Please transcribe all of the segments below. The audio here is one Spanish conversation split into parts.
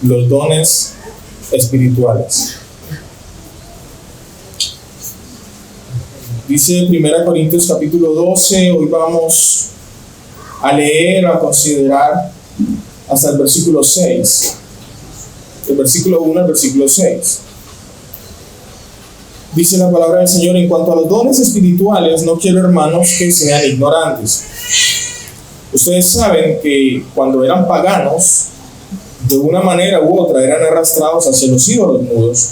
los dones espirituales. Dice 1 Corintios capítulo 12, hoy vamos a leer, a considerar hasta el versículo 6, del versículo 1 al versículo 6. Dice la palabra del Señor: en cuanto a los dones espirituales, no quiero, hermanos, que sean ignorantes. Ustedes saben que cuando eran paganos, de una manera u otra eran arrastrados hacia los ídolos mudos.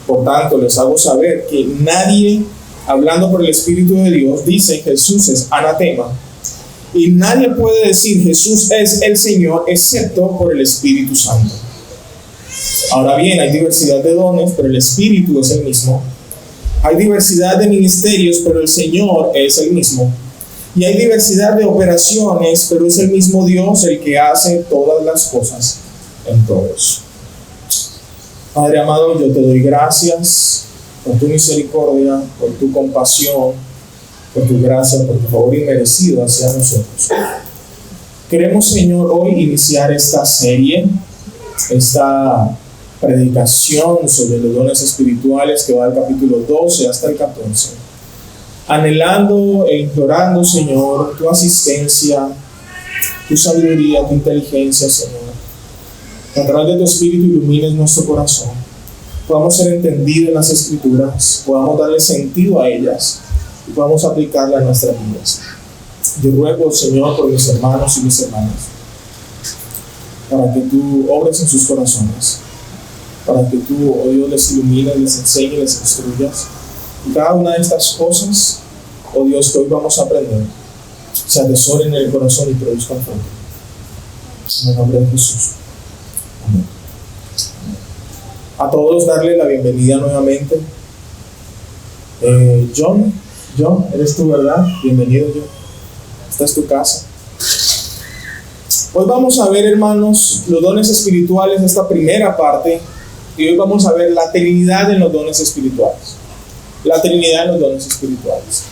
Por tanto, les hago saber que nadie, hablando por el Espíritu de Dios, dice Jesús es anatema, y nadie puede decir Jesús es el Señor excepto por el Espíritu Santo. Ahora bien, hay diversidad de dones, pero el Espíritu es el mismo. Hay diversidad de ministerios, pero el Señor es el mismo. Y hay diversidad de operaciones, pero es el mismo Dios el que hace todas las cosas en todos. Padre amado, yo te doy gracias por tu misericordia, por tu compasión, por tu gracia, por tu favor inmerecido hacia nosotros. Queremos, Señor, hoy iniciar esta serie, esta predicación sobre los dones espirituales que va del capítulo 12 hasta el 14. Anhelando e implorando, Señor, tu asistencia, tu sabiduría, tu inteligencia, Señor. Que a través de tu Espíritu ilumines nuestro corazón, podamos ser entendidos en las Escrituras, podamos darle sentido a ellas y podamos aplicarlas a nuestras vidas. Yo ruego, Señor, por mis hermanos y mis hermanas, para que tú obres en sus corazones, para que tú, oh Dios, les ilumines, les enseñes, les instruyas. Y cada una de estas cosas, oh Dios, que hoy vamos a aprender, se atesoren en el corazón y produzcan fruto. En el nombre de Jesús. Amén. A todos darle la bienvenida nuevamente. John, eres tú, ¿verdad? Bienvenido, John. Esta es tu casa. Hoy vamos a ver, hermanos, los dones espirituales, esta primera parte, y hoy vamos a ver la Trinidad en los dones espirituales. La Trinidad en los dones espirituales.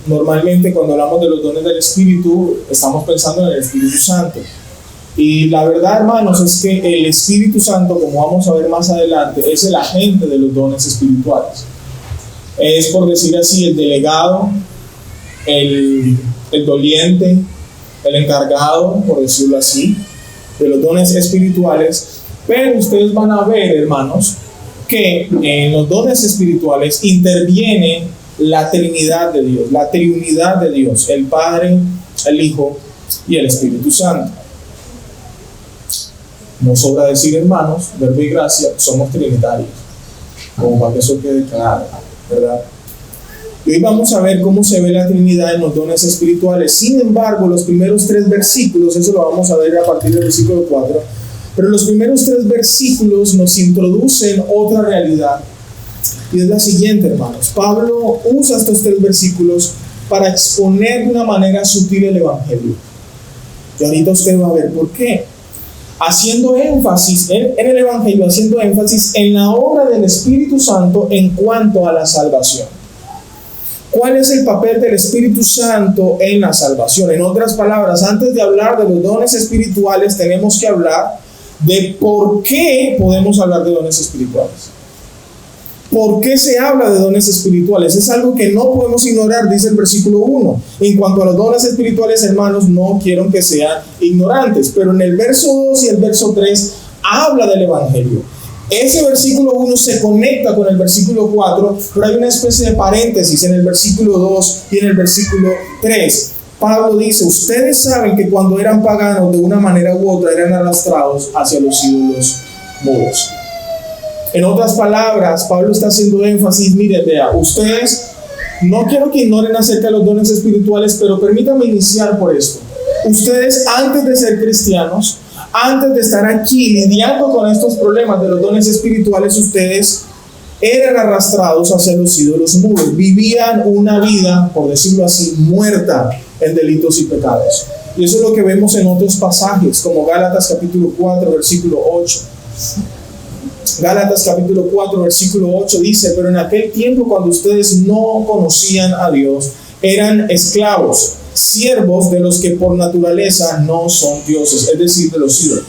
Normalmente cuando hablamos de los dones del Espíritu, estamos pensando en el Espíritu Santo. Y la verdad, hermanos, es que el Espíritu Santo, como vamos a ver más adelante, es el agente de los dones espirituales. Es, por decir así, el delegado, el doliente, el encargado, por decirlo así, de los dones espirituales. Pero ustedes van a ver, hermanos, que en los dones espirituales interviene la Trinidad de Dios, la triunidad de Dios, el Padre, el Hijo y el Espíritu Santo. No sobra decir, hermanos, verbo y gracia, somos trinitarios, como para que eso quede claro, ¿verdad? Y hoy vamos a ver cómo se ve la Trinidad en los dones espirituales. Sin embargo, los primeros 3 versículos, eso lo vamos a ver a partir del versículo 4, pero los primeros 3 versículos nos introducen otra realidad, y es la siguiente, hermanos. Pablo usa estos 3 versículos para exponer de una manera sutil el Evangelio. Y ahorita usted va a ver por qué. Haciendo énfasis en el Evangelio, haciendo énfasis en la obra del Espíritu Santo en cuanto a la salvación. ¿Cuál es el papel del Espíritu Santo en la salvación? En otras palabras, antes de hablar de los dones espirituales, tenemos que hablar de por qué podemos hablar de dones espirituales. ¿Por qué se habla de dones espirituales? Es algo que no podemos ignorar, dice el versículo 1. En cuanto a los dones espirituales, hermanos, no quiero que sean ignorantes. Pero en el verso 2 y el verso 3 habla del Evangelio. Ese versículo 1 se conecta con el versículo 4, pero hay una especie de paréntesis en el versículo 2 y en el versículo 3. Pablo dice, ustedes saben que cuando eran paganos, de una manera u otra, eran arrastrados hacia los ídolos mudos. En otras palabras, Pablo está haciendo énfasis, miren, vea, ustedes, no quiero que ignoren acerca de los dones espirituales, pero permítanme iniciar por esto. Ustedes, antes de ser cristianos, antes de estar aquí lidiando con estos problemas de los dones espirituales, ustedes eran arrastrados hacia los ídolos mudos. Vivían una vida, por decirlo así, muerta en delitos y pecados. Y eso es lo que vemos en otros pasajes, como Gálatas capítulo 4, versículo 8. Gálatas capítulo 4, versículo 8 dice, pero en aquel tiempo cuando ustedes no conocían a Dios, eran esclavos, siervos de los que por naturaleza no son dioses, es decir, de los ídolos.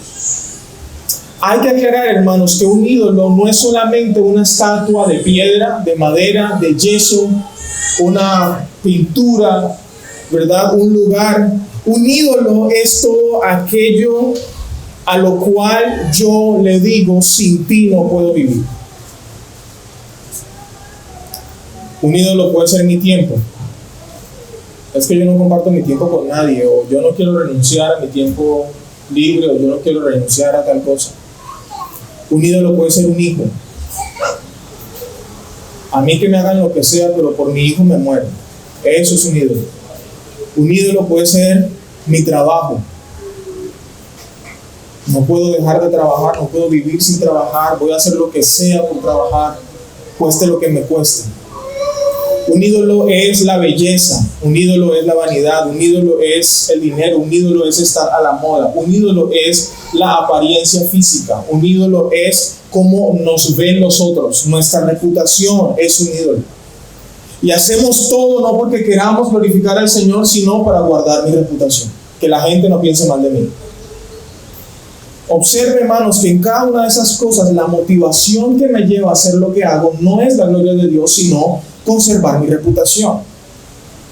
Hay que aclarar, hermanos, que un ídolo no es solamente una estatua de piedra, de madera, de yeso, una pintura, ¿verdad? Un lugar. Un ídolo es todo aquello a lo cual yo le digo, sin ti no puedo vivir. Un ídolo puede ser mi tiempo. Es que yo no comparto mi tiempo con nadie, o yo no quiero renunciar a mi tiempo libre, o yo no quiero renunciar a tal cosa. Un ídolo puede ser un hijo. A mí que me hagan lo que sea, pero por mi hijo me muero. Eso es un ídolo. Un ídolo puede ser mi trabajo. No puedo dejar de trabajar, no puedo vivir sin trabajar, voy a hacer lo que sea por trabajar, cueste lo que me cueste. Un ídolo es la belleza, un ídolo es la vanidad, un ídolo es el dinero, un ídolo es estar a la moda, un ídolo es la apariencia física, un ídolo es cómo nos ven los otros, nuestra reputación es un ídolo. Y hacemos todo no porque queramos glorificar al Señor, sino para guardar mi reputación, que la gente no piense mal de mí. Observe, hermanos, que en cada una de esas cosas la motivación que me lleva a hacer lo que hago no es la gloria de Dios, sino conservar mi reputación,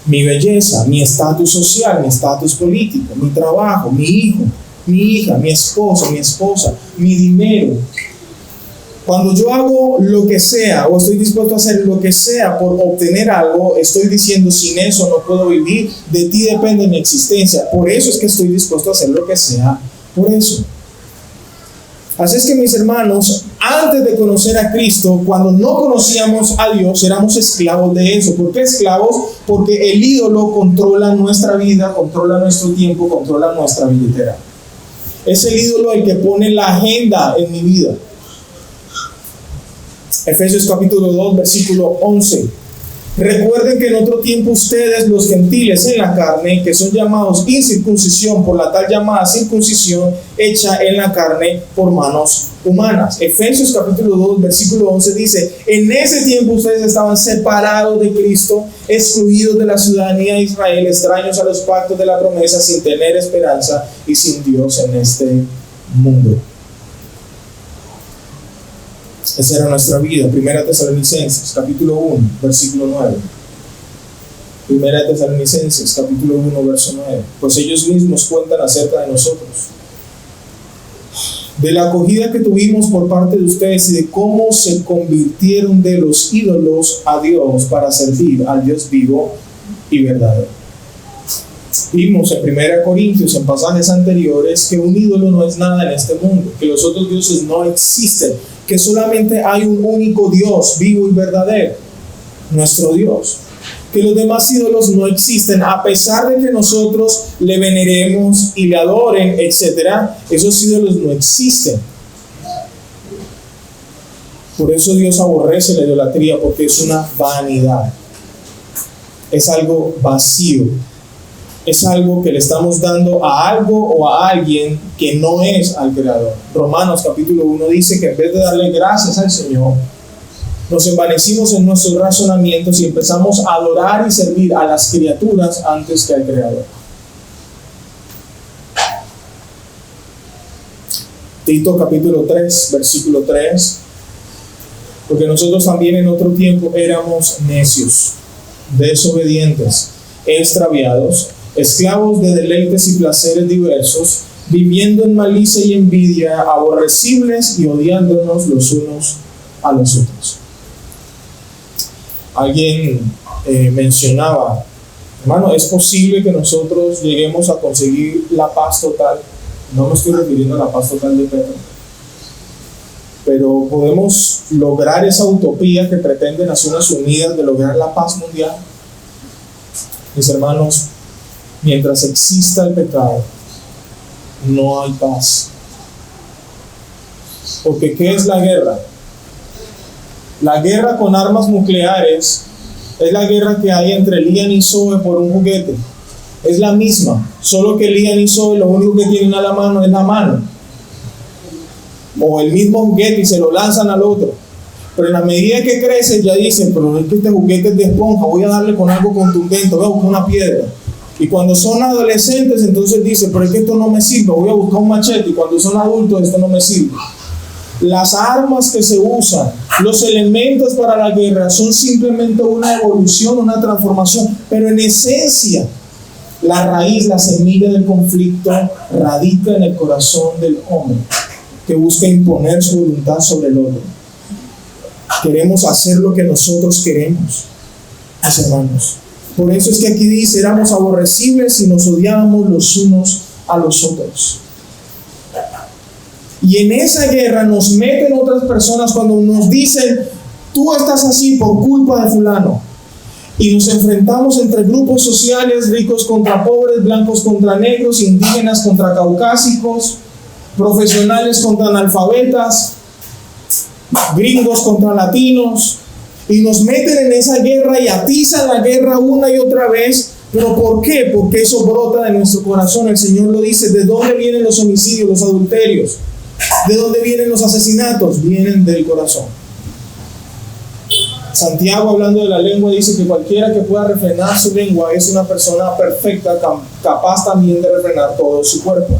mi belleza, mi estatus social, mi estatus político, mi trabajo, mi hijo, mi hija, mi esposo, mi esposa, mi dinero. Cuando yo hago lo que sea o estoy dispuesto a hacer lo que sea por obtener algo, estoy diciendo, sin eso no puedo vivir, de ti depende mi existencia. Por eso es que estoy dispuesto a hacer lo que sea por eso. Así es que, mis hermanos, antes de conocer a Cristo, cuando no conocíamos a Dios, éramos esclavos de eso. ¿Por qué esclavos? Porque el ídolo controla nuestra vida, controla nuestro tiempo, controla nuestra billetera. Es el ídolo el que pone la agenda en mi vida. Efesios capítulo 2, versículo 11. Recuerden que en otro tiempo ustedes, los gentiles en la carne, que son llamados incircuncisión por la tal llamada circuncisión hecha en la carne por manos humanas. Efesios capítulo 2, versículo 11 dice, en ese tiempo ustedes estaban separados de Cristo, excluidos de la ciudadanía de Israel, extraños a los pactos de la promesa, sin tener esperanza y sin Dios en este mundo. Esa era nuestra vida. Primera Tesalonicenses, capítulo 1, versículo 9. Primera Tesalonicenses, capítulo 1, verso 9. Pues ellos mismos cuentan acerca de nosotros, de la acogida que tuvimos por parte de ustedes y de cómo se convirtieron de los ídolos a Dios para servir al Dios vivo y verdadero. Vimos en 1 Corintios, en pasajes anteriores, que un ídolo no es nada en este mundo, que los otros dioses no existen, que solamente hay un único Dios vivo y verdadero, nuestro Dios, que los demás ídolos no existen, a pesar de que nosotros le veneremos y le adoren, etc. Esos ídolos no existen. Por eso Dios aborrece la idolatría, porque es una vanidad, es algo vacío. Es algo que le estamos dando a algo o a alguien que no es al Creador. Romanos capítulo 1 dice que en vez de darle gracias al Señor, nos envanecimos en nuestros razonamientos y empezamos a adorar y servir a las criaturas antes que al Creador. Tito capítulo 3, versículo 3. Porque nosotros también en otro tiempo éramos necios, desobedientes, extraviados, esclavos de deleites y placeres diversos, viviendo en malicia y envidia, aborrecibles y odiándonos los unos a los otros. Alguien mencionaba, hermano, ¿es posible que nosotros lleguemos a conseguir la paz total? No me estoy refiriendo a la paz total de Pedro, pero podemos lograr esa utopía que pretende Naciones Unidas de lograr la paz mundial. Mis hermanos, mientras exista el pecado, no hay paz. Porque ¿qué es la guerra? La guerra con armas nucleares es la guerra que hay entre Lian y Zoe por un juguete. Es la misma, solo que Lian y Zoe lo único que tienen a la mano es la mano. O el mismo juguete y se lo lanzan al otro. Pero en la medida que crece ya dicen, pero es que este juguete es de esponja, voy a darle con algo contundente, voy a buscar una piedra. Y cuando son adolescentes, entonces dicen, pero es que esto no me sirve, voy a buscar un machete. Y cuando son adultos, esto no me sirve. Las armas que se usan, los elementos para la guerra son simplemente una evolución, una transformación, pero en esencia, la raíz, la semilla del conflicto radica en el corazón del hombre, que busca imponer su voluntad sobre el otro. Queremos hacer lo que nosotros queremos, mis hermanos. Por eso es que aquí dice, éramos aborrecibles y nos odiábamos los unos a los otros. Y en esa guerra nos meten otras personas cuando nos dicen, tú estás así por culpa de fulano. Y nos enfrentamos entre grupos sociales, ricos contra pobres, blancos contra negros, indígenas contra caucásicos, profesionales contra analfabetas, gringos contra latinos. Y nos meten en esa guerra y atizan la guerra una y otra vez. ¿Pero por qué? Porque eso brota de nuestro corazón. El Señor lo dice. ¿De dónde vienen los homicidios, los adulterios? ¿De dónde vienen los asesinatos? Vienen del corazón. Santiago, hablando de la lengua, dice que cualquiera que pueda refrenar su lengua es una persona perfecta, capaz también de refrenar todo su cuerpo.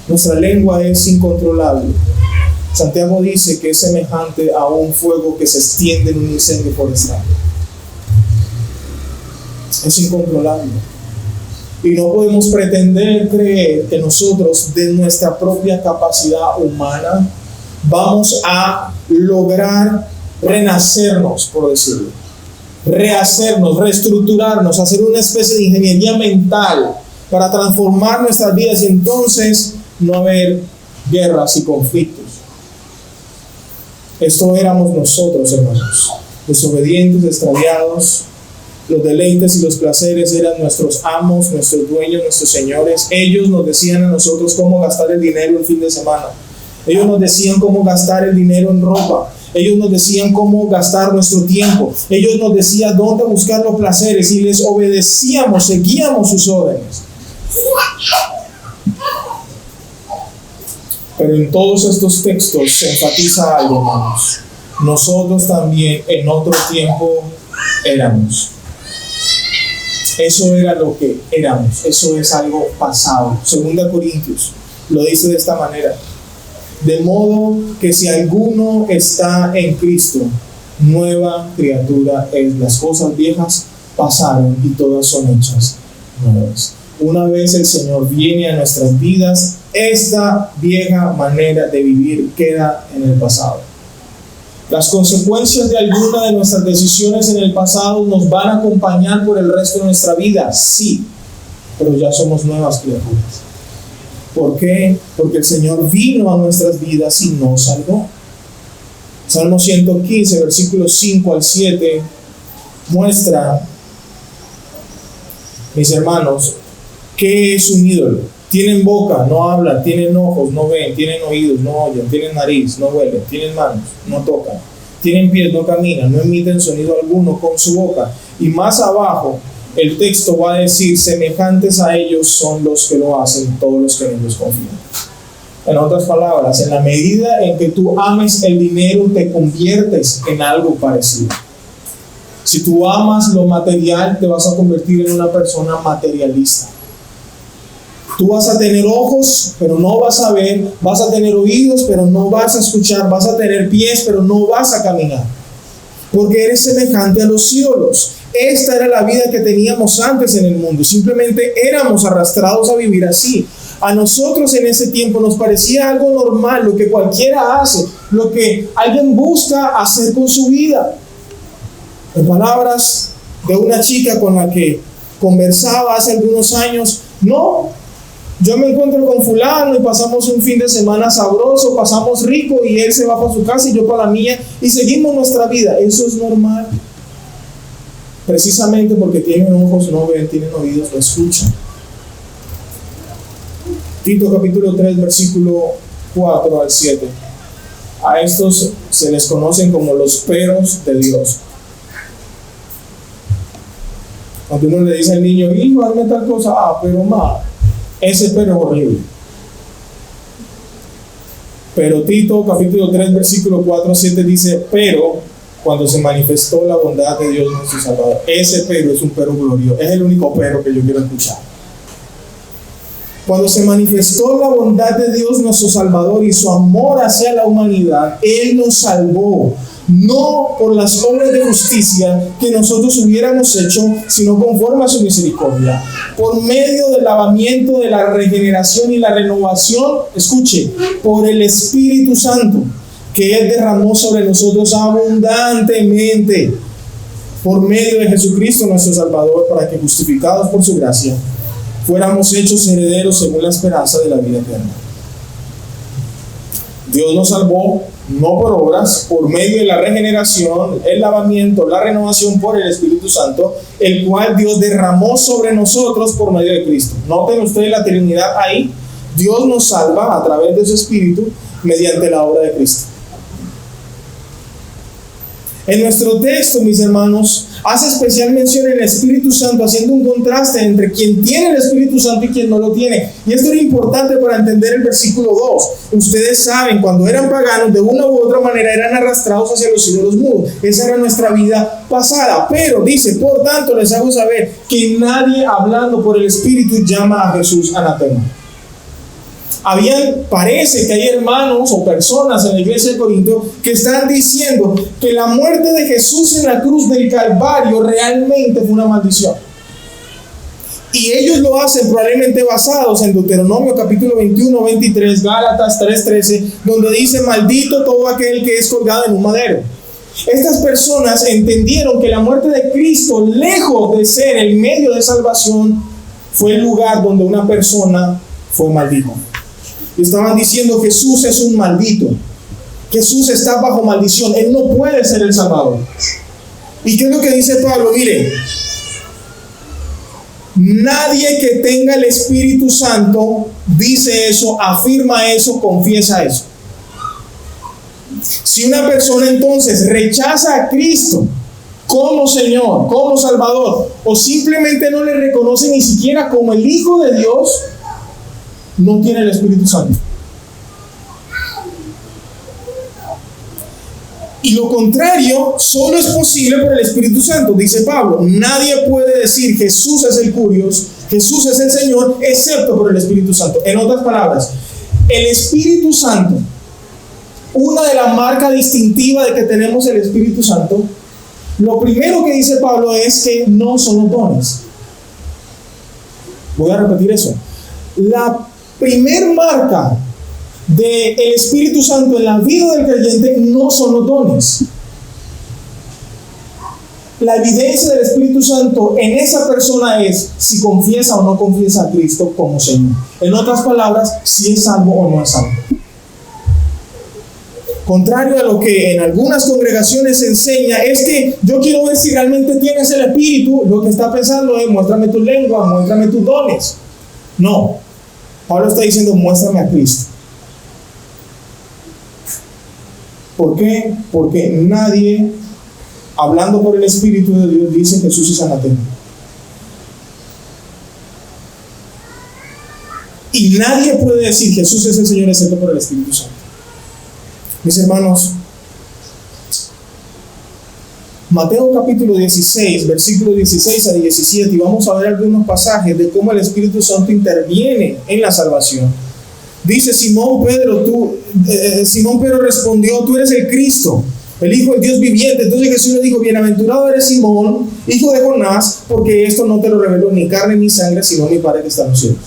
Nuestra lengua es incontrolable. Santiago dice que es semejante a un fuego que se extiende en un incendio forestal. Es incontrolable. Y no podemos pretender creer que nosotros, de nuestra propia capacidad humana, vamos a lograr renacernos, por decirlo. Rehacernos, reestructurarnos, hacer una especie de ingeniería mental para transformar nuestras vidas y entonces no haber guerras y conflictos. Esto éramos nosotros, hermanos, desobedientes, extraviados. Los deleites y los placeres eran nuestros amos, nuestros dueños, nuestros señores. Ellos nos decían a nosotros cómo gastar el dinero el fin de semana. Ellos nos decían cómo gastar el dinero en ropa. Ellos nos decían cómo gastar nuestro tiempo. Ellos nos decían dónde buscar los placeres y les obedecíamos, seguíamos sus órdenes. Pero en todos estos textos se enfatiza algo, hermanos. Nosotros también en otro tiempo éramos. Eso era lo que éramos. Eso es algo pasado. 2 Corintios lo dice de esta manera. De modo que si alguno está en Cristo, nueva criatura es. Las cosas viejas pasaron y todas son hechas nuevas. Una vez el Señor viene a nuestras vidas, esta vieja manera de vivir queda en el pasado. Las consecuencias de alguna de nuestras decisiones en el pasado nos van a acompañar por el resto de nuestra vida, sí, pero ya somos nuevas criaturas. ¿Por qué? Porque el Señor vino a nuestras vidas y nos salvó. Salmo 115, versículos 5 al 7, muestra, mis hermanos, ¿qué es un ídolo? Tienen boca, no hablan, tienen ojos, no ven, tienen oídos, no oyen, tienen nariz, no huelen, tienen manos, no tocan, tienen pies, no caminan, no emiten sonido alguno con su boca. Y más abajo, el texto va a decir, semejantes a ellos son los que lo hacen, todos los que en ellos confían. En otras palabras, en la medida en que tú ames el dinero, te conviertes en algo parecido. Si tú amas lo material, te vas a convertir en una persona materialista. Tú vas a tener ojos, pero no vas a ver. Vas a tener oídos, pero no vas a escuchar. Vas a tener pies, pero no vas a caminar. Porque eres semejante a los ídolos. Esta era la vida que teníamos antes en el mundo. Simplemente éramos arrastrados a vivir así. A nosotros en ese tiempo nos parecía algo normal, lo que cualquiera hace, lo que alguien busca hacer con su vida. En palabras de una chica con la que conversaba hace algunos años, no, yo me encuentro con fulano y pasamos un fin de semana sabroso, pasamos rico y él se va para su casa y yo para la mía y seguimos nuestra vida. Eso es normal. Precisamente porque tienen ojos, no ven, tienen oídos, no escuchan. Tito capítulo 3, versículo 4 al 7. A estos se les conocen como los peros de Dios. Cuando uno le dice al niño, hijo, hazme tal cosa, pero ese pero es horrible. Pero Tito capítulo 3, versículo 4 al 7 dice, pero cuando se manifestó la bondad de Dios nuestro Salvador. Ese pero es un pero glorioso, es el único pero que yo quiero escuchar. Cuando se manifestó la bondad de Dios nuestro Salvador y su amor hacia la humanidad, Él nos salvó, no por las obras de justicia que nosotros hubiéramos hecho, sino conforme a su misericordia, por medio del lavamiento de la regeneración y la renovación, escuche, por el Espíritu Santo, que Él derramó sobre nosotros abundantemente, por medio de Jesucristo nuestro Salvador, para que, justificados por su gracia, fuéramos hechos herederos según la esperanza de la vida eterna. Dios nos salvó no por obras, por medio de la regeneración, el lavamiento, la renovación por el Espíritu Santo, el cual Dios derramó sobre nosotros por medio de Cristo. Noten ustedes la Trinidad ahí. Dios nos salva a través de su Espíritu mediante la obra de Cristo. En nuestro texto, mis hermanos, hace especial mención el Espíritu Santo, haciendo un contraste entre quien tiene el Espíritu Santo y quien no lo tiene. Y esto era importante para entender el versículo 2. Ustedes saben, cuando eran paganos, de una u otra manera eran arrastrados hacia los ídolos mudos. Esa era nuestra vida pasada. Pero dice, por tanto, les hago saber que nadie hablando por el Espíritu llama a Jesús anatema. Parece que hay hermanos o personas en la iglesia de Corinto que están diciendo que la muerte de Jesús en la cruz del Calvario realmente fue una maldición. Y ellos lo hacen probablemente basados en Deuteronomio capítulo 21, 23, Gálatas 3:13, donde dice: maldito todo aquel que es colgado en un madero. Estas personas entendieron que la muerte de Cristo, lejos de ser el medio de salvación, fue el lugar donde una persona fue maldita. Estaban diciendo: Jesús es un maldito, Jesús está bajo maldición, Él no puede ser el Salvador. ¿Y qué es lo que dice Pablo? Mire, nadie que tenga el Espíritu Santo dice eso, afirma eso, confiesa eso. Si una persona entonces rechaza a Cristo como Señor, como Salvador, o simplemente no le reconoce ni siquiera como el Hijo de Dios, no tiene el Espíritu Santo. Y lo contrario solo es posible por el Espíritu Santo. Dice Pablo: nadie puede decir Jesús es el Curios, Jesús es el Señor, excepto por el Espíritu Santo. En otras palabras, el Espíritu Santo, una de las marcas distintivas de que tenemos el Espíritu Santo, lo primero que dice Pablo es que no son los dones. Voy a repetir eso. La primer marca del Espíritu Santo en la vida del creyente no son los dones. La evidencia del Espíritu Santo en esa persona es si confiesa o no confiesa a Cristo como Señor. En otras palabras, si es salvo o no es salvo. Contrario a lo que en algunas congregaciones se enseña, es que yo quiero ver si realmente tienes el Espíritu. Lo que está pensando es: muéstrame tu lengua, muéstrame tus dones. No. Pablo está diciendo: muéstrame a Cristo. ¿Por qué? Porque nadie, hablando por el Espíritu de Dios, dice Jesús es anatema. Y nadie puede decir Jesús es el Señor excepto por el Espíritu Santo. Mis hermanos, Mateo capítulo 16, versículos 16 a 17, y vamos a ver algunos pasajes de cómo el Espíritu Santo interviene en la salvación. Dice Simón Pedro respondió: tú eres el Cristo, el Hijo del Dios viviente. Entonces Jesús le dijo: bienaventurado eres Simón, hijo de Jonás, porque esto no te lo reveló ni carne ni sangre, sino mi Padre que está en los cielos.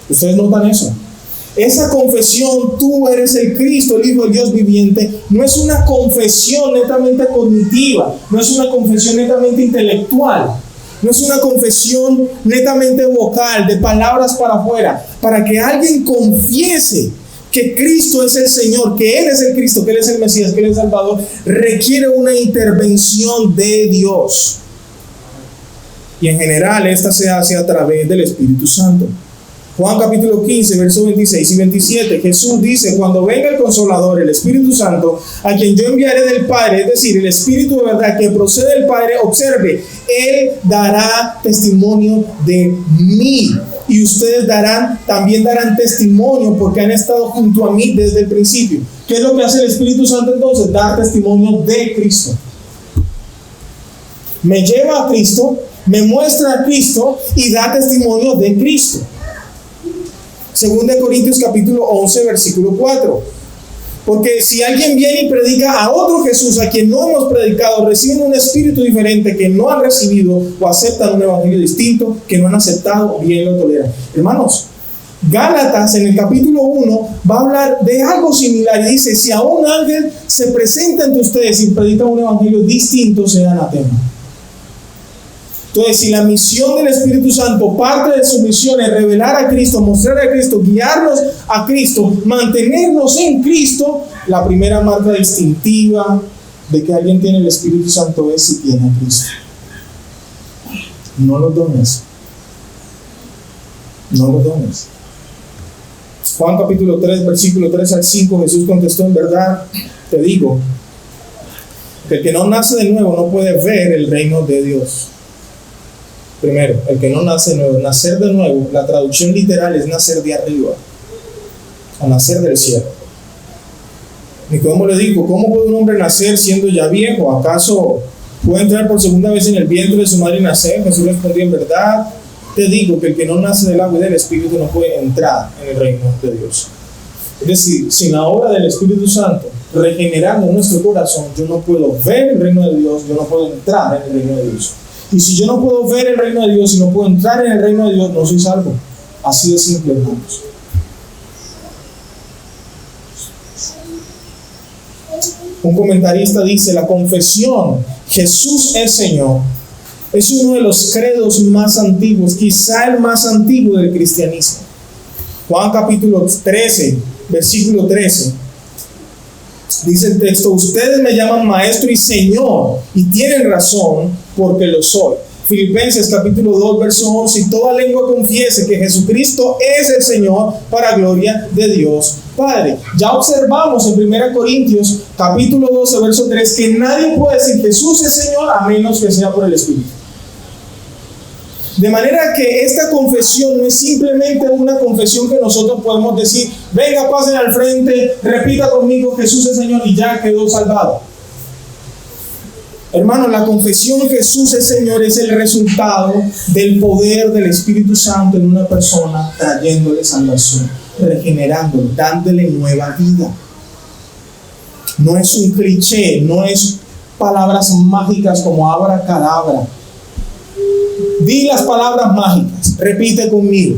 ¿Ustedes notan eso? Esa confesión, tú eres el Cristo, el Hijo del Dios viviente, no es una confesión netamente cognitiva, no es una confesión netamente intelectual, no es una confesión netamente vocal, de palabras para afuera. Para que alguien confiese que Cristo es el Señor, que Él es el Cristo, que Él es el Mesías, que Él es el Salvador, requiere una intervención de Dios. Y en general esta se hace a través del Espíritu Santo. Juan capítulo 15, versos 26 y 27, Jesús dice: cuando venga el Consolador, el Espíritu Santo, a quien yo enviaré del Padre, es decir, el Espíritu de verdad que procede del Padre, observe, Él dará testimonio de mí. Y ustedes también darán testimonio porque han estado junto a mí desde el principio. ¿Qué es lo que hace el Espíritu Santo entonces? Dar testimonio de Cristo. Me lleva a Cristo, me muestra a Cristo y da testimonio de Cristo. 2 Corintios capítulo 11, versículo 4. Porque si alguien viene y predica a otro Jesús a quien no hemos predicado, reciben un espíritu diferente que no han recibido, o aceptan un evangelio distinto que no han aceptado, o bien lo toleran. Hermanos, Gálatas en el capítulo 1 va a hablar de algo similar y dice: si a un ángel se presenta ante ustedes y predica un evangelio distinto, sea anatema. Entonces, si la misión del Espíritu Santo, parte de su misión es revelar a Cristo, mostrar a Cristo, guiarnos a Cristo, mantenernos en Cristo, la primera marca distintiva de que alguien tiene el Espíritu Santo es si tiene a Cristo. No los dones. No los dones. Juan capítulo 3, versículo 3 al 5, Jesús contestó: en verdad te digo que el que no nace de nuevo no puede ver el reino de Dios. Primero, el que no nace de nuevo. Nacer de nuevo, la traducción literal es nacer de arriba, a nacer del cielo. Nicodemo le dijo: ¿cómo puede un hombre nacer siendo ya viejo? ¿Acaso puede entrar por segunda vez en el vientre de su madre y nacer? Jesús respondió: en verdad te digo que el que no nace del agua y del Espíritu no puede entrar en el reino de Dios. Es decir, sin la obra del Espíritu Santo regenerando nuestro corazón, yo no puedo ver el reino de Dios, yo no puedo entrar en el reino de Dios. Y si yo no puedo ver el reino de Dios y no puedo entrar en el reino de Dios, no soy salvo. Así de simple, hermanos. Un comentarista dice: la confesión Jesús es Señor es uno de los credos más antiguos, quizá el más antiguo del cristianismo. Juan capítulo 13, versículo 13. Dice el texto: ustedes me llaman maestro y señor, y tienen razón, porque lo soy. Filipenses capítulo 2, verso 11: y toda lengua confiese que Jesucristo es el Señor, para gloria de Dios Padre. Ya observamos en 1 Corintios capítulo 12, verso 3, que nadie puede decir Jesús es Señor a menos que sea por el Espíritu. De manera que esta confesión no es simplemente una confesión que nosotros podemos decir: venga, pasen al frente, repita conmigo Jesús es Señor, y ya quedó salvado. Hermano, la confesión Jesús es Señor es el resultado del poder del Espíritu Santo en una persona, trayéndole salvación, regenerándole, dándole nueva vida. No es un cliché, no es palabras mágicas como abracadabra. Di las palabras mágicas, repite conmigo.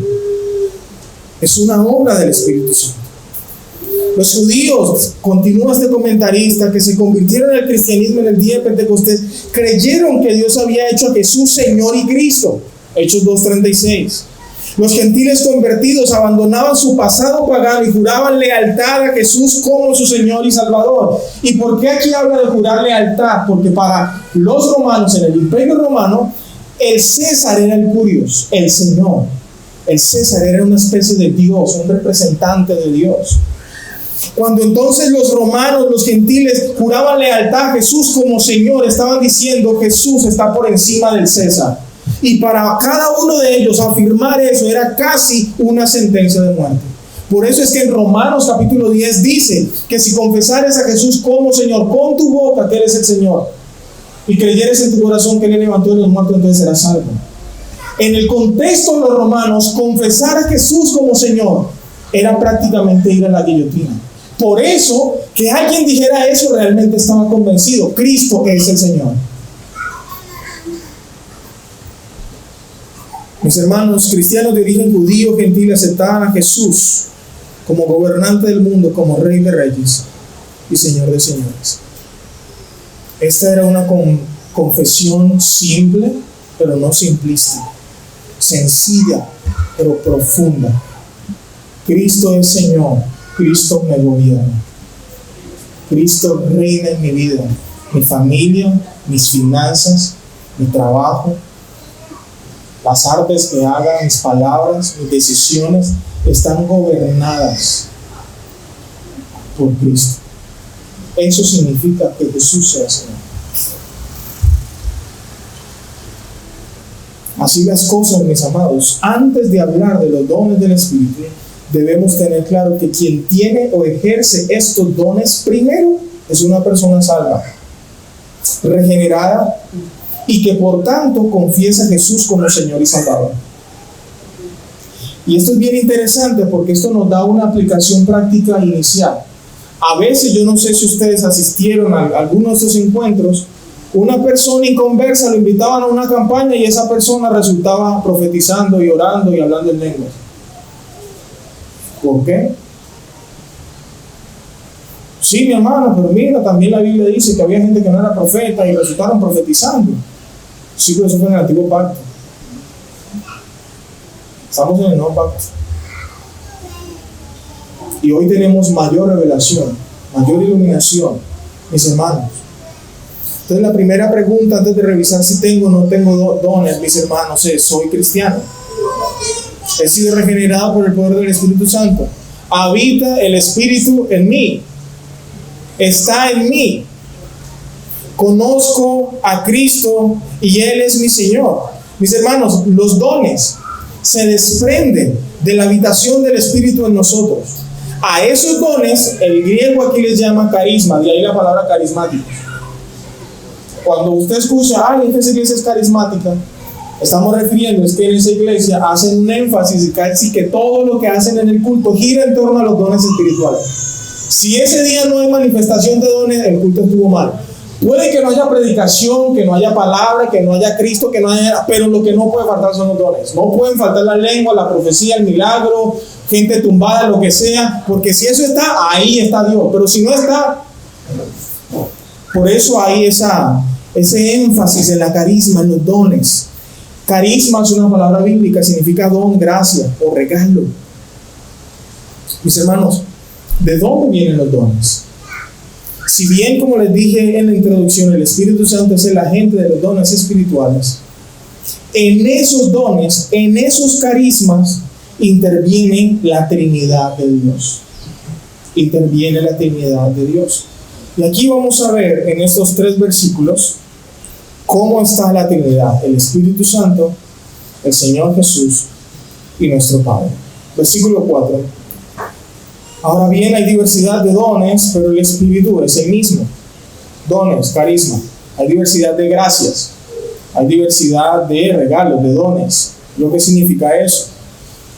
Es una obra del Espíritu Santo. Los judíos, continúa este comentarista, que se convirtieron al cristianismo en el día de Pentecostés, creyeron que Dios había hecho a Jesús Señor y Cristo. Hechos 2:36. Los gentiles convertidos abandonaban su pasado pagano y juraban lealtad a Jesús como su Señor y Salvador. ¿Y por qué aquí habla de jurar lealtad? Porque para los romanos, en el Imperio Romano, el César era el Curios, el Señor. El César era una especie de Dios, un representante de Dios. Cuando entonces los romanos, los gentiles, juraban lealtad a Jesús como Señor, estaban diciendo: Jesús está por encima del César. Y para cada uno de ellos afirmar eso era casi una sentencia de muerte. Por eso es que en Romanos capítulo 10 dice que si confesares a Jesús como Señor con tu boca que Él es el Señor, y creyeres en tu corazón que Él levantó de los muertos, entonces serás salvo. En el contexto de los romanos, confesar a Jesús como Señor era prácticamente ir a la guillotina. Por eso, que alguien dijera eso realmente estaba convencido: Cristo es el Señor. Mis hermanos, cristianos de origen judío, gentil, aceptaban a Jesús como gobernante del mundo, como Rey de Reyes y Señor de Señores. Esta era una confesión simple, pero no simplista. Sencilla, pero profunda. Cristo es Señor. Cristo me gobierna. Cristo reina en mi vida, mi familia, mis finanzas, mi trabajo, las artes que haga, mis palabras, mis decisiones, están gobernadas por Cristo. Eso significa que Jesús sea Señor. Así las cosas, mis amados, antes de hablar de los dones del Espíritu, debemos tener claro que quien tiene o ejerce estos dones primero es una persona salva, regenerada, y que por tanto confiesa a Jesús como Señor y Salvador. Y esto es bien interesante porque esto nos da una aplicación práctica inicial. A veces, yo no sé si ustedes asistieron a alguno de estos encuentros, una persona inconversa lo invitaban a una campaña y esa persona resultaba profetizando y orando y hablando en lenguas. ¿Por qué? Sí, mi hermano, pero mira, también la Biblia dice que había gente que no era profeta y resultaron profetizando. Sí, pero eso fue en el antiguo pacto. Estamos en el nuevo pacto. Y hoy tenemos mayor revelación, mayor iluminación, mis hermanos. Entonces la primera pregunta antes de revisar si tengo o no tengo dones, mis hermanos, es: ¿soy cristiano? ¿He sido regenerado por el poder del Espíritu Santo? ¿Habita el Espíritu en mí? ¿Está en mí? ¿Conozco a Cristo y Él es mi Señor? Mis hermanos, los dones se desprenden de la habitación del Espíritu en nosotros. A esos dones, el griego aquí les llama carisma, de ahí la palabra carismático. Cuando usted escucha, ay, esa iglesia es carismática, estamos refiriendo es que en esa iglesia hacen un énfasis y casi que todo lo que hacen en el culto gira en torno a los dones espirituales. Si ese día no hay manifestación de dones, el culto estuvo mal. Puede que no haya predicación, que no haya palabra, que no haya Cristo, que no haya, pero lo que no puede faltar son los dones. No pueden faltar la lengua, la profecía, el milagro, gente tumbada, lo que sea, porque si eso está, ahí está Dios. Pero si no está, por eso hay ese énfasis en la carisma, en los dones. Carisma es una palabra bíblica, significa don, gracia o regalo. Mis hermanos, ¿de dónde vienen los dones? Si bien, como les dije en la introducción, el Espíritu Santo es el agente de los dones espirituales, en esos dones, en esos carismas, interviene la Trinidad de Dios. Interviene la Trinidad de Dios. Y aquí vamos a ver en estos 3 versículos cómo está la Trinidad: el Espíritu Santo, el Señor Jesús y nuestro Padre. Versículo 4. Ahora bien, hay diversidad de dones, pero el Espíritu es el mismo. Dones, carisma. Hay diversidad de gracias. Hay diversidad de regalos, de dones. ¿Lo que significa eso?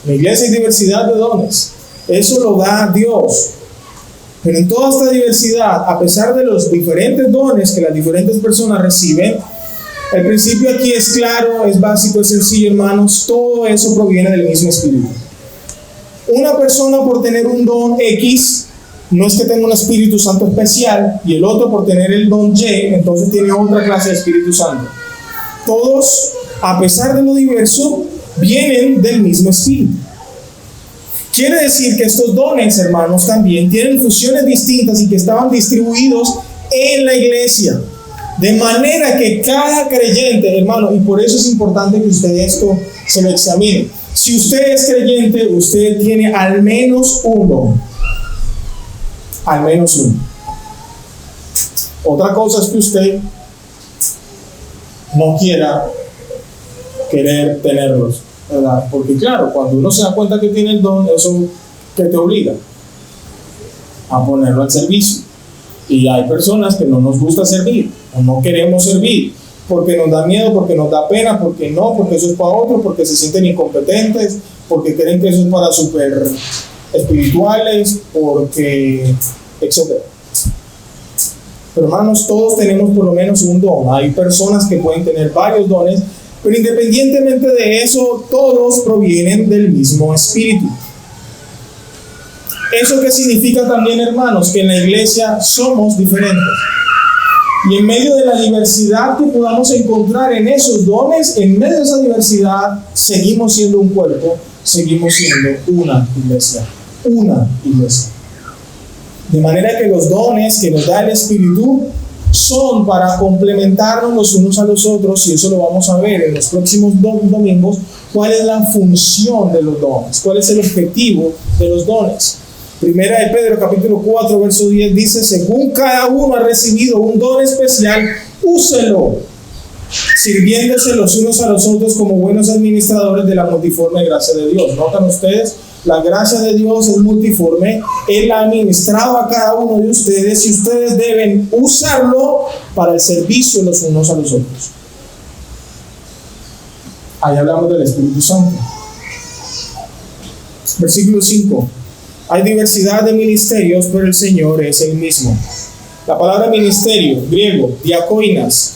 En la iglesia hay diversidad de dones. Eso lo da Dios. Pero en toda esta diversidad, a pesar de los diferentes dones que las diferentes personas reciben, el principio aquí es claro, es básico, es sencillo, hermanos. Todo eso proviene del mismo Espíritu. Una persona por tener un don X, no es que tenga un Espíritu Santo especial, y el otro por tener el don Y, entonces tiene otra clase de Espíritu Santo. Todos, a pesar de lo diverso, vienen del mismo Espíritu. Quiere decir que estos dones, hermanos, también tienen funciones distintas y que estaban distribuidos en la iglesia. De manera que cada creyente, hermano, y por eso es importante que usted esto se lo examine. Si usted es creyente, usted tiene al menos un don. Al menos uno. Otra cosa es que usted no querer tenerlos, ¿verdad? Porque claro, cuando uno se da cuenta que tiene el don, eso que te obliga a ponerlo al servicio. Y hay personas que no nos gusta servir, o no queremos servir, porque nos da miedo, porque nos da pena, porque eso es para otro, porque se sienten incompetentes, porque creen que eso es para super espirituales, porque etc. Pero hermanos, todos tenemos por lo menos un don. Hay personas que pueden tener varios dones, pero independientemente de eso, todos provienen del mismo Espíritu. ¿Eso qué significa también, hermanos? Que en la iglesia somos diferentes. Y en medio de la diversidad que podamos encontrar en esos dones, en medio de esa diversidad, seguimos siendo un cuerpo, seguimos siendo una iglesia. Una iglesia. De manera que los dones que nos da el Espíritu son para complementarnos los unos a los otros, y eso lo vamos a ver en los próximos domingos, cuál es la función de los dones, cuál es el objetivo de los dones. Primera de Pedro capítulo 4 verso 10 dice: según cada uno ha recibido un don especial, úselo, sirviéndose los unos a los otros como buenos administradores de la multiforme gracia de Dios. ¿Notan ustedes? La gracia de Dios es multiforme. Él ha administrado a cada uno de ustedes y ustedes deben usarlo para el servicio los unos a los otros. Ahí hablamos del Espíritu Santo. Versículo 5. Hay diversidad de ministerios, pero el Señor es el mismo. La palabra ministerio, griego, diaconias,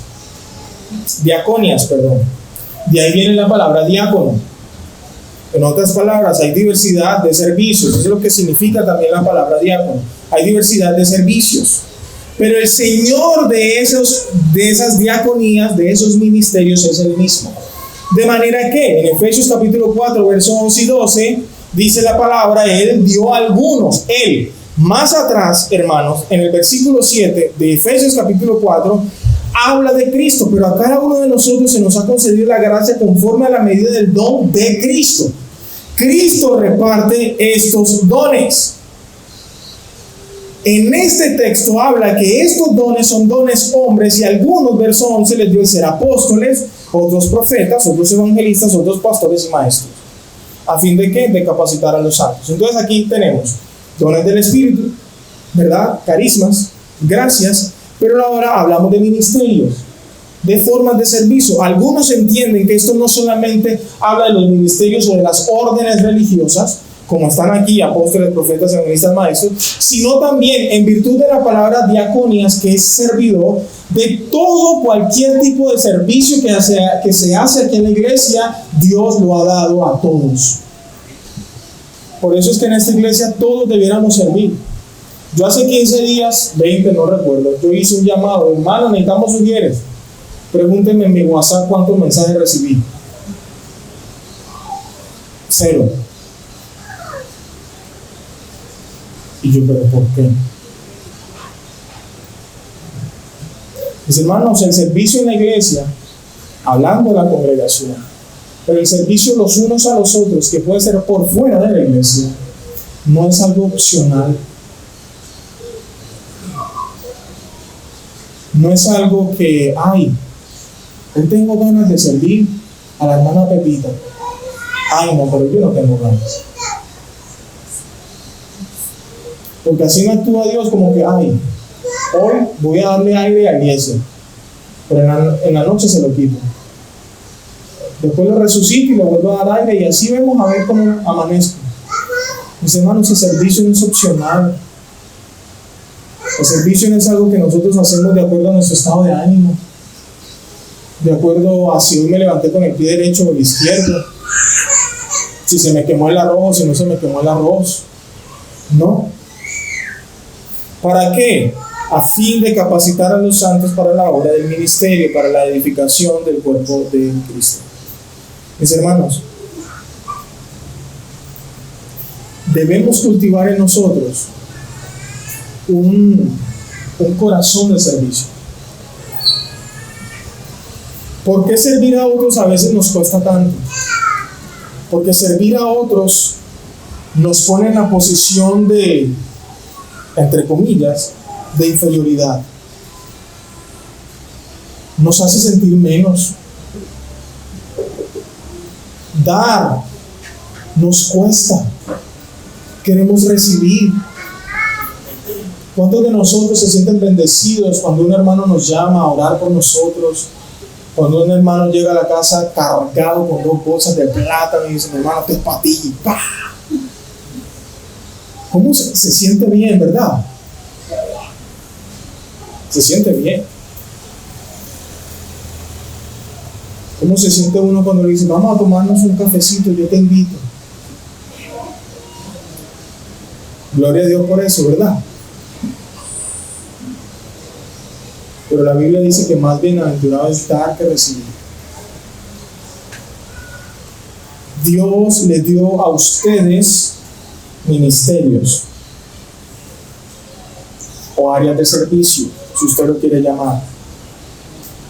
de ahí viene la palabra diácono. En otras palabras, hay diversidad de servicios. Eso es lo que significa también la palabra diácono. Hay diversidad de servicios. Pero el Señor de esas diaconías, de esos ministerios, es el mismo. De manera que en Efesios capítulo 4, versos 11 y 12, dice la palabra: Él dio a algunos. Él, más atrás, hermanos, en el versículo 7 de Efesios capítulo 4, habla de Cristo, pero a cada uno de nosotros se nos ha concedido la gracia conforme a la medida del don de Cristo. Cristo reparte estos dones. En este texto habla que estos dones son dones hombres, y a algunos, verso 11, les dio el ser apóstoles, otros profetas, otros evangelistas, otros pastores y maestros. ¿A fin de qué? De capacitar a los santos. Entonces aquí tenemos dones del Espíritu, ¿verdad? Carismas, gracias. Pero ahora hablamos de ministerios, de formas de servicio. Algunos entienden que esto no solamente habla de los ministerios o de las órdenes religiosas, como están aquí apóstoles, profetas, evangelistas, maestros, sino también, en virtud de la palabra diaconías, que es servidor, de todo cualquier tipo de servicio que se hace aquí en la iglesia. Dios lo ha dado a todos. Por eso es que en esta iglesia todos debiéramos servir. Yo hace 15 días, 20, no recuerdo, yo hice un llamado: hermano, necesitamos sugieres. Pregúntenme en mi WhatsApp cuántos mensajes recibí. 0. Y yo, ¿pero por qué? Mis hermanos, el servicio en la iglesia, hablando de la congregación, pero el servicio los unos a los otros, que puede ser por fuera de la iglesia, no es algo opcional. No es algo que, hoy tengo ganas de servir a la hermana Pepita. No, pero yo no tengo ganas. Porque así no actúa Dios, como que, hoy voy a darle aire a Eliezer, pero en la noche se lo quito. Después lo resucito y le vuelvo a dar aire, y así vemos a ver cómo amanezco. Mis hermanos, el servicio no es opcional. El servicio no es algo que nosotros hacemos de acuerdo a nuestro estado de ánimo, de acuerdo a si hoy me levanté con el pie derecho o el izquierdo, si se me quemó el arroz, si no se me quemó el arroz. No. ¿Para qué? A fin de capacitar a los santos para la obra del ministerio, para la edificación del cuerpo de Cristo. Mis hermanos, debemos cultivar en nosotros un corazón de servicio. ¿Por qué servir a otros a veces nos cuesta tanto? Porque servir a otros nos pone en la posición de, entre comillas, de inferioridad. Nos hace sentir menos. Dar nos cuesta. Queremos recibir. ¿Cuántos de nosotros se sienten bendecidos cuando un hermano nos llama a orar por nosotros? Cuando un hermano llega a la casa cargado con 2 bolsas de plátano y dice: mi hermano, esto es para ti. ¡Pah! ¿Cómo se siente bien, verdad? Se siente bien. ¿Cómo se siente uno cuando le dice: vamos a tomarnos un cafecito, yo te invito? Gloria a Dios por eso, ¿verdad? Pero la Biblia dice que más bienaventurado es dar que recibir. Dios les dio a ustedes ministerios o áreas de servicio. si usted lo quiere llamar.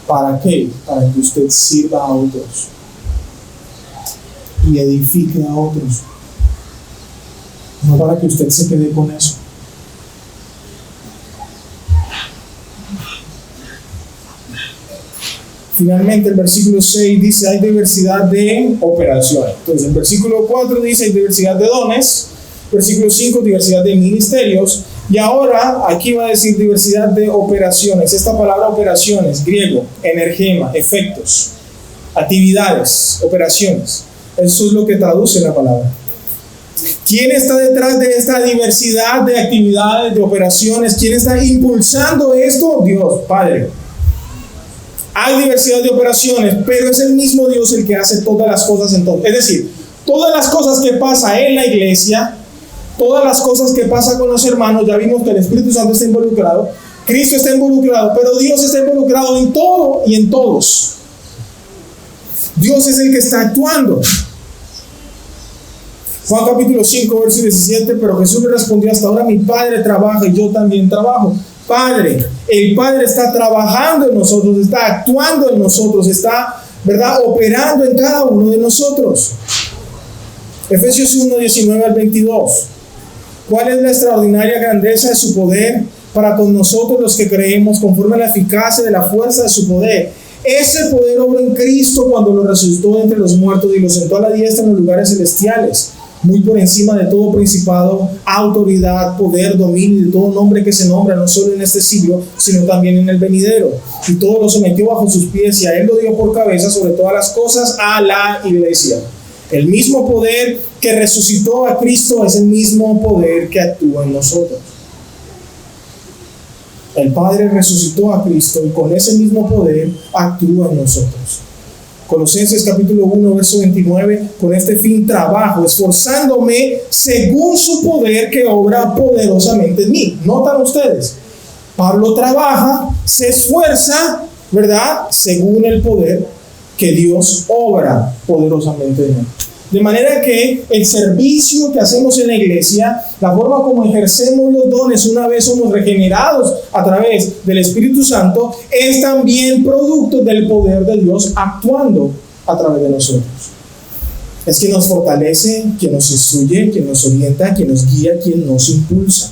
¿Para qué? Para que usted sirva a otros y edifique a otros, no para que usted se quede con eso. Finalmente el versículo 6 dice: hay diversidad de operaciones. Entonces el versículo 4 dice: hay diversidad de dones. Versículo 5, diversidad de ministerios. Y ahora aquí va a decir diversidad de operaciones. Esta palabra operaciones, griego, energema, efectos, actividades, operaciones. Eso es lo que traduce la palabra. ¿Quién está detrás de esta diversidad de actividades, de operaciones? ¿Quién está impulsando esto? Dios, Padre. Hay diversidad de operaciones, pero es el mismo Dios el que hace todas las cosas en todo. Es decir, todas las cosas que pasan en la iglesia, todas las cosas que pasan con los hermanos, ya vimos que el Espíritu Santo está involucrado, Cristo está involucrado, pero Dios está involucrado en todo y en todos. Dios es el que está actuando. Juan capítulo 5, verso 17, pero Jesús le respondió: hasta ahora mi Padre trabaja y yo también trabajo. Padre, el Padre está trabajando en nosotros, está actuando en nosotros, está, ¿verdad?, operando en cada uno de nosotros. Efesios 1, 19 al 22. ¿Cuál es la extraordinaria grandeza de su poder para con nosotros los que creemos, conforme a la eficacia de la fuerza de su poder? Ese poder obró en Cristo cuando lo resucitó entre los muertos y lo sentó a la diestra en los lugares celestiales, muy por encima de todo principado, autoridad, poder, dominio y de todo nombre que se nombra, no solo en este siglo, sino también en el venidero. Y todo lo sometió bajo sus pies y a él lo dio por cabeza sobre todas las cosas a la iglesia. El mismo poder que resucitó a Cristo es el mismo poder que actúa en nosotros. El Padre resucitó a Cristo y con ese mismo poder actúa en nosotros. Colosenses capítulo 1, verso 29, con este fin trabajo, esforzándome según su poder que obra poderosamente en mí. ¿Notan ustedes? Pablo trabaja, se esfuerza, ¿verdad?, según el poder que Dios obra poderosamente en él. De manera que el servicio que hacemos en la iglesia, la forma como ejercemos los dones una vez somos regenerados a través del Espíritu Santo, es también producto del poder de Dios actuando a través de nosotros. Es quien nos fortalece, quien nos instruye, quien nos orienta, quien nos guía, quien nos impulsa.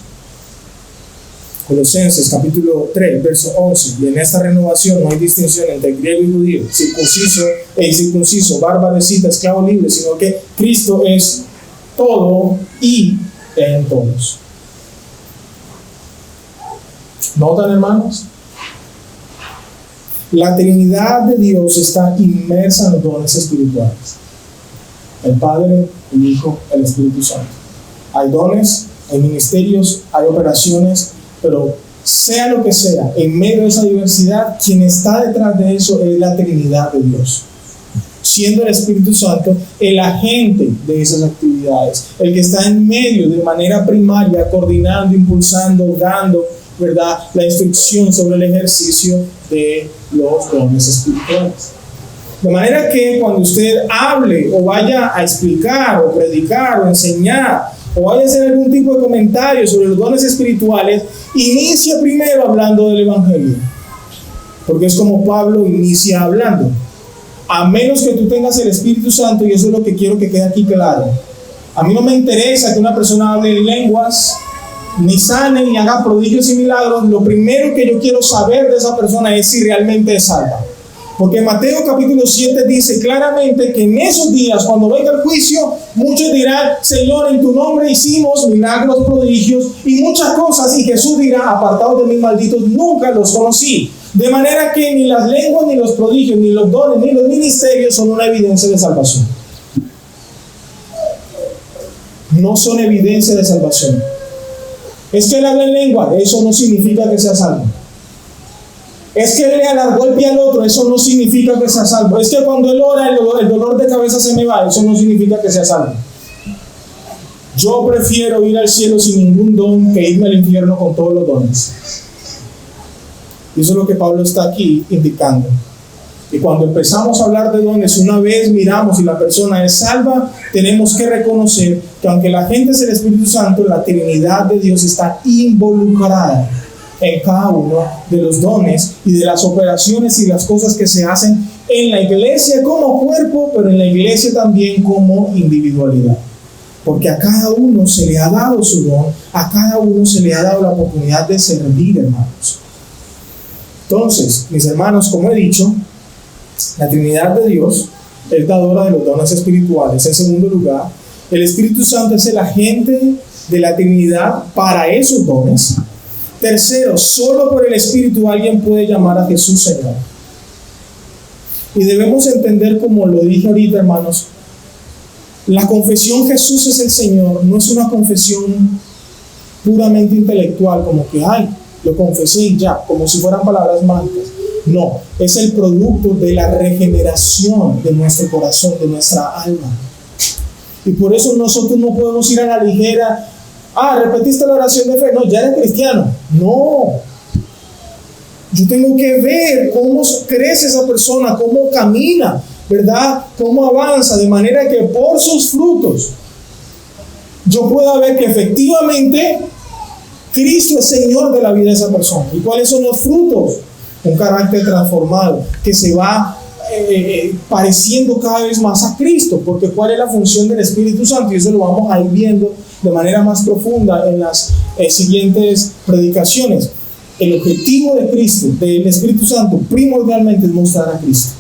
Colosenses capítulo 3, verso 11. Y en esta renovación no hay distinción entre griego y judío, circunciso e incircunciso, bárbaro, escita, esclavo, libre, sino que Cristo es todo y en todos. ¿Notan, hermanos? La Trinidad de Dios está inmersa en los dones espirituales: el Padre, el Hijo, el Espíritu Santo. Hay dones, hay ministerios, hay operaciones, pero sea lo que sea, en medio de esa diversidad, quien está detrás de eso es la Trinidad de Dios, siendo el Espíritu Santo el agente de esas actividades, el que está en medio de manera primaria, coordinando, impulsando, dando, ¿verdad?, la instrucción sobre el ejercicio de los dones espirituales. De manera que cuando usted hable o vaya a explicar o predicar o enseñar o vaya a hacer algún tipo de comentario sobre los dones espirituales, inicia primero hablando del Evangelio, porque es como Pablo inicia hablando. A menos que tú tengas el Espíritu Santo, y eso es lo que quiero que quede aquí claro, a mí no me interesa que una persona hable en lenguas, ni sane, ni haga prodigios y milagros. Lo primero que yo quiero saber de esa persona es si realmente es salva. Porque Mateo capítulo 7 dice claramente que en esos días, cuando venga el juicio, muchos dirán: Señor, en tu nombre hicimos milagros, prodigios y muchas cosas. Y Jesús dirá: apartados de mí, malditos, nunca los conocí. De manera que ni las lenguas, ni los prodigios, ni los dones, ni los ministerios son una evidencia de salvación. No son evidencia de salvación. Es que él habla en lengua, eso no significa que sea salvo. Es que él le alargó el pie al otro, eso no significa que sea salvo. Es que cuando él ora el dolor de cabeza se me va, eso no significa que sea salvo. Yo prefiero ir al cielo sin ningún don que irme al infierno con todos los dones. Y eso es lo que Pablo está aquí indicando. Y cuando empezamos a hablar de dones, una vez miramos si la persona es salva, tenemos que reconocer que aunque la gente es el Espíritu Santo, la Trinidad de Dios está involucrada en cada uno de los dones y de las operaciones y las cosas que se hacen en la iglesia como cuerpo, pero en la iglesia también como individualidad. Porque a cada uno se le ha dado su don, a cada uno se le ha dado la oportunidad de servir, hermanos. Entonces, mis hermanos, como he dicho, la Trinidad de Dios es dadora de los dones espirituales. En segundo lugar, el Espíritu Santo es el agente de la Trinidad para esos dones. Tercero, solo por el Espíritu alguien puede llamar a Jesús Señor. Y debemos entender, como lo dije ahorita, hermanos, la confesión Jesús es el Señor no es una confesión puramente intelectual, como que, ay, lo confesé y ya, como si fueran palabras mágicas. No, es el producto de la regeneración de nuestro corazón, de nuestra alma. Y por eso nosotros no podemos ir a la ligera, repetiste la oración de fe, no, ya eres cristiano. No, yo tengo que ver cómo crece esa persona, cómo camina, ¿verdad? Cómo avanza, de manera que por sus frutos yo pueda ver que efectivamente Cristo es Señor de la vida de esa persona. ¿Y cuáles son los frutos? Un carácter transformado que se va pareciendo cada vez más a Cristo, porque ¿cuál es la función del Espíritu Santo? Y eso lo vamos a ir viendo de manera más profunda en las siguientes predicaciones. El objetivo de Cristo, del Espíritu Santo, primordialmente es mostrar a Cristo,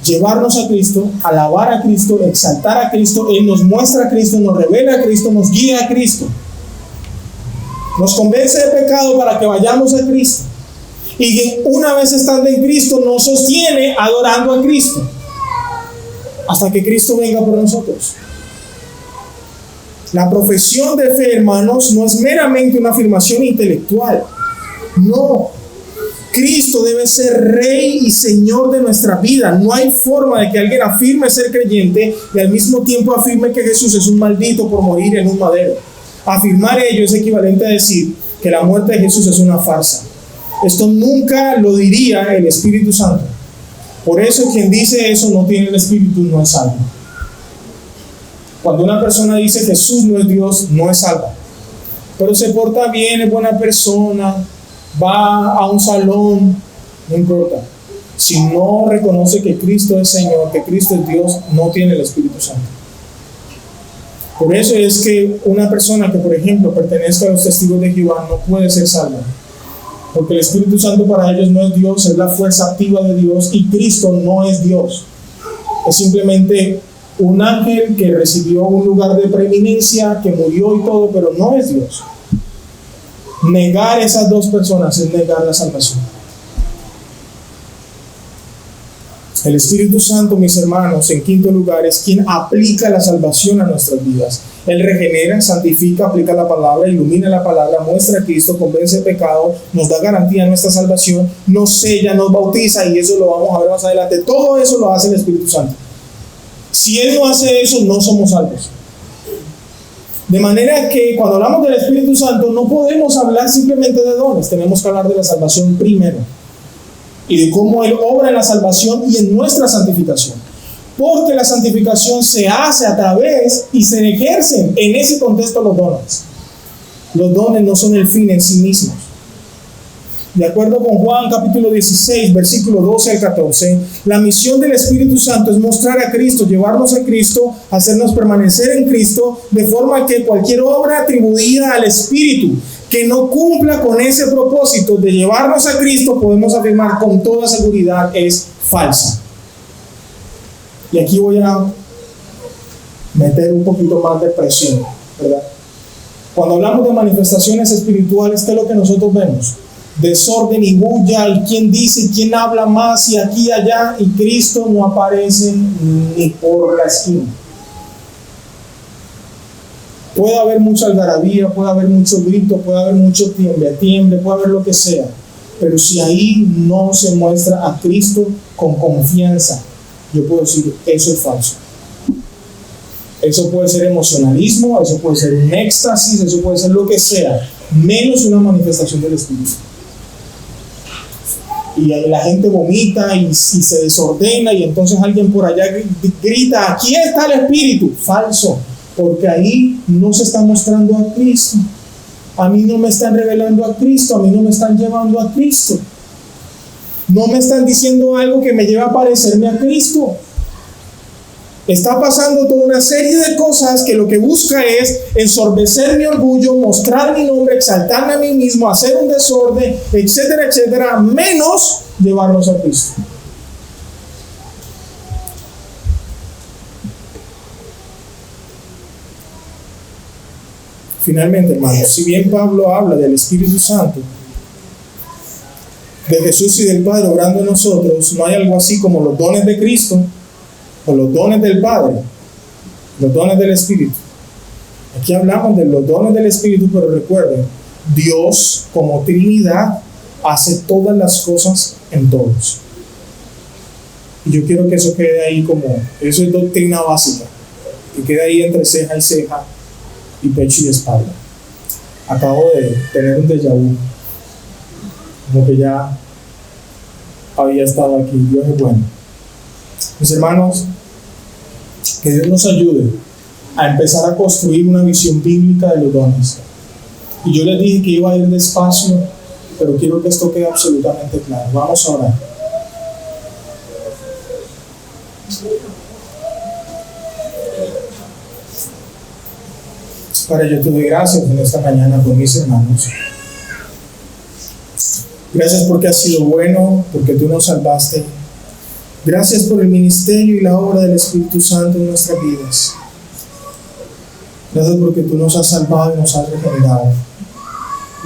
llevarnos a Cristo, alabar a Cristo, exaltar a Cristo. Él nos muestra a Cristo, nos revela a Cristo, nos guía a Cristo, nos convence de pecado para que vayamos a Cristo. Y una vez estando en Cristo, nos sostiene adorando a Cristo hasta que Cristo venga por nosotros. La profesión de fe, hermanos, no es meramente una afirmación intelectual. No. Cristo debe ser Rey y Señor de nuestra vida. No hay forma de que alguien afirme ser creyente y al mismo tiempo afirme que Jesús es un maldito por morir en un madero. Afirmar ello es equivalente a decir que la muerte de Jesús es una farsa. Esto nunca lo diría el Espíritu Santo. Por eso quien dice eso no tiene el Espíritu, no es salvo. Cuando una persona dice Jesús no es Dios, no es salvo. Pero se porta bien, es buena persona, va a un salón, no importa. Si no reconoce que Cristo es Señor, que Cristo es Dios, no tiene el Espíritu Santo. Por eso es que una persona que, por ejemplo, pertenezca a los testigos de Jehová no puede ser salva. Porque el Espíritu Santo para ellos no es Dios, es la fuerza activa de Dios, y Cristo no es Dios. Es simplemente un ángel que recibió un lugar de preeminencia, que murió y todo, pero no es Dios. Negar esas dos personas es negar la salvación. El Espíritu Santo, mis hermanos, en quinto lugar, es quien aplica la salvación a nuestras vidas. Él regenera, santifica, aplica la palabra, ilumina la palabra, muestra a Cristo, convence de pecado, nos da garantía de nuestra salvación, nos sella, nos bautiza, y eso lo vamos a ver más adelante. Todo eso lo hace el Espíritu Santo. Si Él no hace eso, no somos salvos. De manera que cuando hablamos del Espíritu Santo no podemos hablar simplemente de dones, tenemos que hablar de la salvación primero y de cómo Él obra en la salvación y en nuestra santificación, porque la santificación se hace a través y se ejercen en ese contexto los dones. Los dones no son el fin en sí mismos. De acuerdo con Juan capítulo 16, versículo 12 al 14, la misión del Espíritu Santo es mostrar a Cristo, llevarnos a Cristo, hacernos permanecer en Cristo, de forma que cualquier obra atribuida al Espíritu que no cumpla con ese propósito de llevarnos a Cristo, podemos afirmar con toda seguridad, es falsa. Y aquí voy a meter un poquito más de presión, ¿verdad? Cuando hablamos de manifestaciones espirituales, ¿qué es lo que nosotros vemos? Desorden y bulla, y quién dice y quién habla más, y aquí y allá, y Cristo no aparece ni por la esquina. Puede haber mucha algarabía, puede haber mucho grito, puede haber mucho tiemble, puede haber lo que sea, pero si ahí no se muestra a Cristo con confianza, yo puedo decir, eso es falso. Eso puede ser emocionalismo, eso puede ser un éxtasis, eso puede ser lo que sea, menos una manifestación del Espíritu. Y la gente vomita y se desordena, y entonces alguien por allá grita, aquí está el Espíritu. Falso, porque ahí no se está mostrando a Cristo. A mí no me están revelando a Cristo, a mí no me están llevando a Cristo. No me están diciendo algo que me lleve a parecerme a Cristo. Está pasando toda una serie de cosas que lo que busca es ensorbecer mi orgullo, mostrar mi nombre, exaltarme a mí mismo, hacer un desorden, etcétera, etcétera, menos llevarnos a Cristo. Finalmente, hermanos, si bien Pablo habla del Espíritu Santo, de Jesús y del Padre obrando en nosotros, no hay algo así como los dones de Cristo o los dones del Padre, los dones del Espíritu. Aquí hablamos de los dones del Espíritu, pero recuerden, Dios como Trinidad hace todas las cosas en todos. Y yo quiero que eso quede ahí como, eso es doctrina básica, que quede ahí entre ceja y ceja y pecho y espalda. Acabo de tener un déjà vu, como que ya había estado aquí. Dios es bueno. Mis hermanos, que Dios nos ayude a empezar a construir una visión bíblica de los dones. Y yo les dije que iba a ir despacio, pero quiero que esto quede absolutamente claro. Vamos a orar. Padre, yo te doy gracias en esta mañana por mis hermanos. Gracias porque has sido bueno, porque tú nos salvaste. Gracias por el ministerio y la obra del Espíritu Santo en nuestras vidas. Gracias porque tú nos has salvado y nos has regenerado.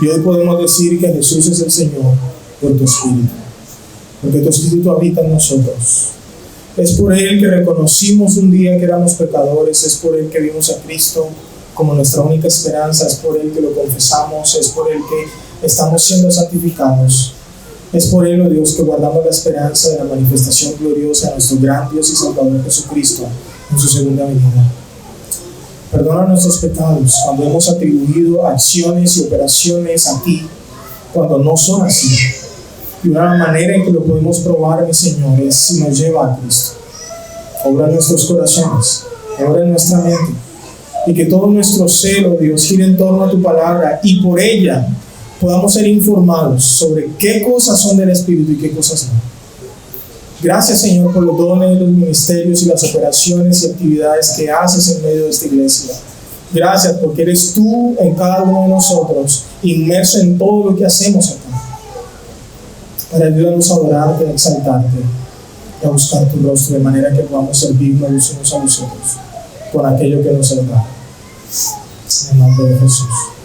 Y hoy podemos decir que Jesús es el Señor por tu Espíritu, porque tu Espíritu habita en nosotros. Es por Él que reconocimos un día que éramos pecadores, es por Él que vimos a Cristo como nuestra única esperanza, es por Él que lo confesamos, es por Él que estamos siendo santificados. Es por Él, oh Dios, que guardamos la esperanza de la manifestación gloriosa de nuestro gran Dios y Salvador Jesucristo en su segunda venida. Perdona nuestros pecados cuando hemos atribuido acciones y operaciones a ti, cuando no son así. Y una manera en que lo podemos probar, mi Señor, es si nos lleva a Cristo. Obra en nuestros corazones, obra en nuestra mente, y que todo nuestro ser, oh Dios, gire en torno a tu palabra, y por ella podamos ser informados sobre qué cosas son del Espíritu y qué cosas no. Gracias, Señor, por los dones, los ministerios y las operaciones y actividades que haces en medio de esta iglesia. Gracias porque eres tú en cada uno de nosotros, inmerso en todo lo que hacemos acá. Para ayudarnos a adorarte, a exaltarte y a buscar tu rostro, de manera que podamos servirnos los unos a los otros con aquello que nos ha dado. En el nombre de Jesús.